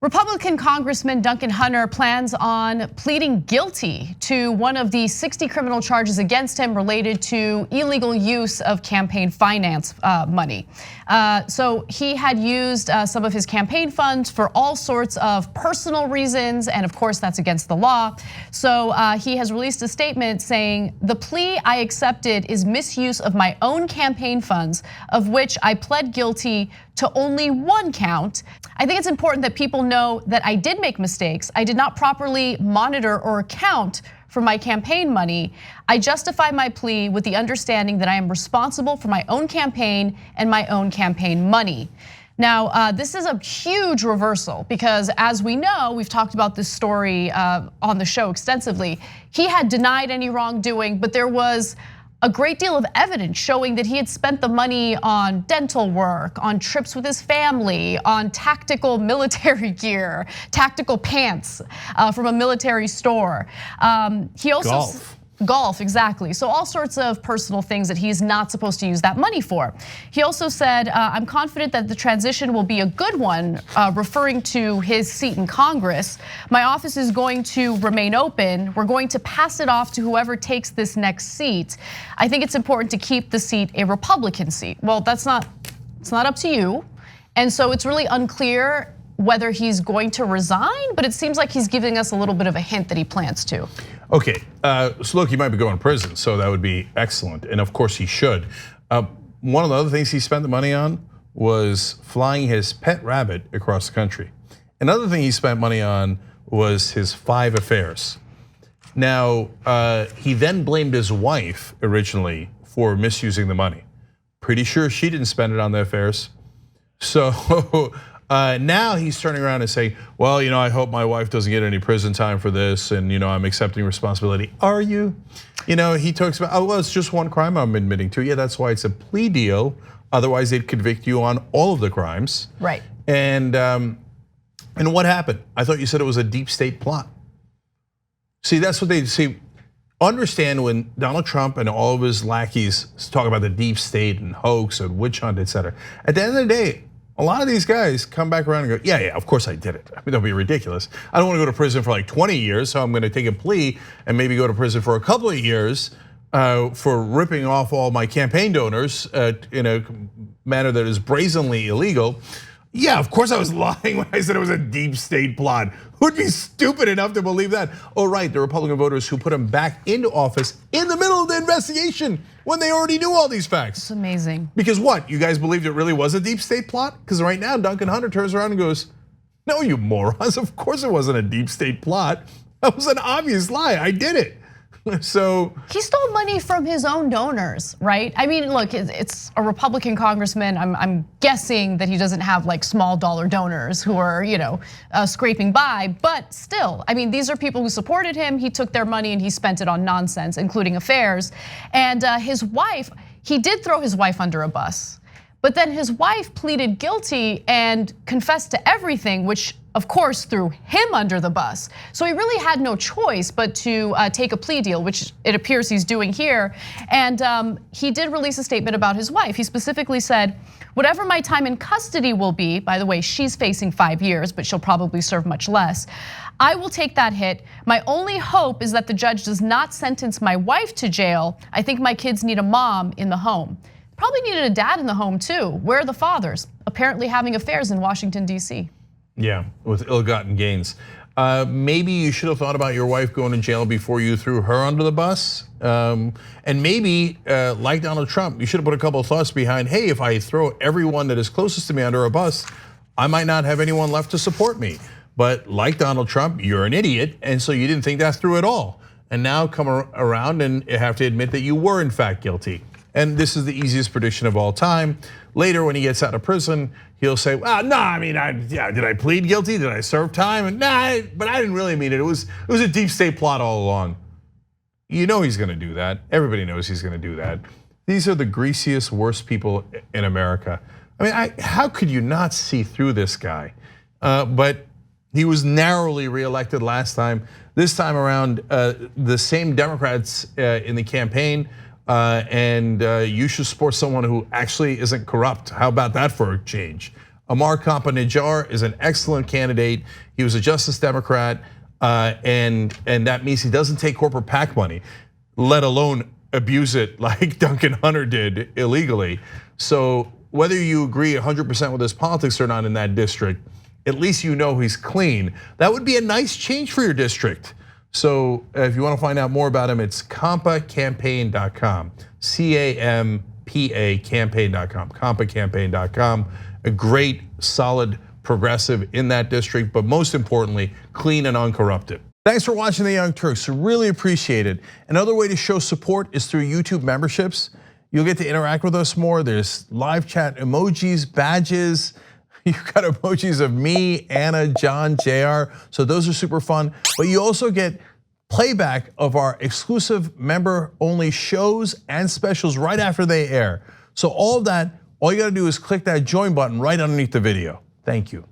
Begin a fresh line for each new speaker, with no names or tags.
Republican Congressman Duncan plans on pleading guilty to one of the 60 criminal charges against him related to illegal use of campaign finance money. So he had used some of his campaign funds for all sorts of personal reasons, and of course that's against the law. So he has released a statement saying, "The plea I accepted is misuse of my own campaign funds, of which I pled guilty to only one count. I think it's important that people know that I did make mistakes. I did not properly monitor or account for my campaign money. I justify my plea with the understanding that I am responsible for my own campaign and my own campaign money." Now, this is a huge reversal because as we know, we've talked about this story on the show extensively. He had denied any wrongdoing, but there was a great deal of evidence showing that he had spent the money on dental work, on trips with his family, on tactical military gear, tactical pants from a military store. He also golf, exactly. So all sorts of personal things that he's not supposed to use that money for. He also said, "I'm confident that the transition will be a good one," referring to his seat in Congress. "My office is going to remain open. We're going to pass it off to whoever takes this next seat. I think it's important to keep the seat a Republican seat." Well, it's not up to you. And so it's really unclear whether he's going to resign, but it seems like he's giving us a little bit of a hint that he plans to.
Okay, so look, he might be going to prison, so that would be excellent, and of course he should. One of the other things he spent the money on was flying his pet rabbit across the country. Another thing he spent money on was his 5 affairs. Now, he then blamed his wife originally for misusing the money. Pretty sure she didn't spend it on the affairs. So now he's turning around and saying, "Well, I hope my wife doesn't get any prison time for this, and I'm accepting responsibility." Are you? He talks about, "Oh, well, it's just one crime I'm admitting to." Yeah, that's why it's a plea deal. Otherwise, they'd convict you on all of the crimes.
Right.
And what happened? I thought you said it was a deep state plot. See, that's what they see. Understand when Donald Trump and all of his lackeys talk about the deep state and hoax and witch hunt, etc. At the end of the day, a lot of these guys come back around and go, yeah, of course I did it. I mean, don't be ridiculous. I don't want to go to prison for like 20 years, so I'm going to take a plea and maybe go to prison for a couple of years for ripping off all my campaign donors in a manner that is brazenly illegal. Yeah, of course I was lying when I said it was a deep state plot. Who'd be stupid enough to believe that? Oh, right, the Republican voters who put him back into office in the middle of the investigation when they already knew all these facts.
It's amazing.
Because what, you guys believed it really was a deep state plot? Because right now, Duncan turns around and goes, "No, you morons, of course it wasn't a deep state plot. That was an obvious lie, I did it." So
he stole money from his own donors, right? I mean, look, it's a Republican congressman. I'm guessing that he doesn't have like small dollar donors who are, scraping by. But still, I mean, these are people who supported him. He took their money and he spent it on nonsense, including affairs. And his wife, he did throw his wife under a bus. But then his wife pleaded guilty and confessed to everything, which of course threw him under the bus. So he really had no choice but to take a plea deal, which it appears he's doing here. And he did release a statement about his wife. He specifically said, "Whatever my time in custody will be," by the way, she's facing 5 years, but she'll probably serve much less, "I will take that hit. My only hope is that the judge does not sentence my wife to jail. I think my kids need a mom in the home." Probably needed a dad in the home too. Where are the fathers? Apparently having affairs in Washington, D.C.
Yeah, with ill-gotten gains. Maybe you should have thought about your wife going to jail before you threw her under the bus. And maybe, like Donald Trump, you should have put a couple of thoughts behind, hey, if I throw everyone that is closest to me under a bus, I might not have anyone left to support me. But like Donald Trump, you're an idiot, and so you didn't think that through at all. And now come around and have to admit that you were in fact guilty. And this is the easiest prediction of all time. Later, when he gets out of prison, he'll say, "Well, no, I mean, did I plead guilty? Did I serve time? And nah, but I didn't really mean it. It was a deep state plot all along." You know he's going to do that. Everybody knows he's going to do that. These are the greasiest, worst people in America. I mean, how could you not see through this guy? But he was narrowly reelected last time. This time around, the same Democrats in the campaign. And you should support someone who actually isn't corrupt. How about that for a change? Amar Kampa-Najjar is an excellent candidate. He was a Justice Democrat, and that means he doesn't take corporate PAC money, let alone abuse it like Duncan Hunter did illegally. So whether you agree 100% with his politics or not in that district, at least you know he's clean. That would be a nice change for your district. So if you want to find out more about him, it's campacampaign.com, CAMPA campaign.com, campacampaign.com. A great, solid progressive in that district, but most importantly, clean and uncorrupted. Thanks for watching The Young Turks, really appreciate it. Another way to show support is through YouTube memberships. You'll get to interact with us more. There's live chat emojis, badges. You've got emojis of me, Anna, John, JR, so those are super fun. But you also get playback of our exclusive member-only shows and specials right after they air. So all of that, all you gotta do is click that join button right underneath the video. Thank you.